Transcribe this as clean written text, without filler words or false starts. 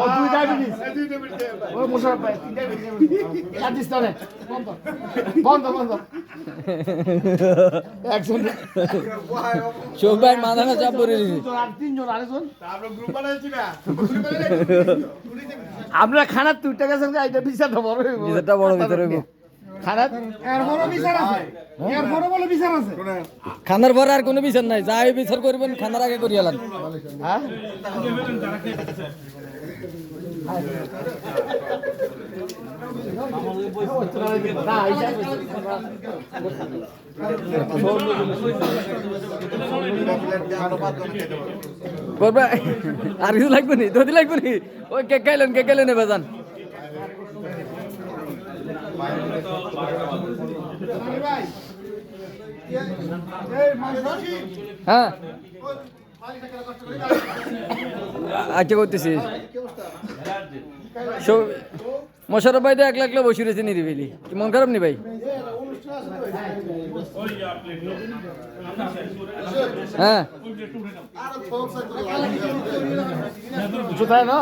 ও দুই ডায়াবেটিস ও মোশারফ ভাই তিন ডায়াবেটিস কাটিস তাহলে বন্ধ বন্ধ বন্ধ একজন শোক ভাই মাথাটা চাপ পড়ে দিয়েছে। আর তিনজন আরেকজন আমরা খানার তুইটা গেছেন এটা বিচারটা বড় হইব বিচারটা বড় ভিতরে হইব। খানার এর বড় বিচার আছে এর বড় বড় বিচার আছে খানার পর আর কোনো বিচার নাই, যাই বিচার করবেন খানার আগে করিয়া লান। হ্যাঁ করবে আর কিছু লাগবে নি, দধি লাগবে নি, ওই কেক খাইলেন এবার যান। হ্যাঁ আচ্ছা করতেছি। মোশারফ ভাই তো একলা একলা বসে রয়েছে নিরিবিলি, কি মন খারাপ নি ভাই? হ্যাঁ কোথায় না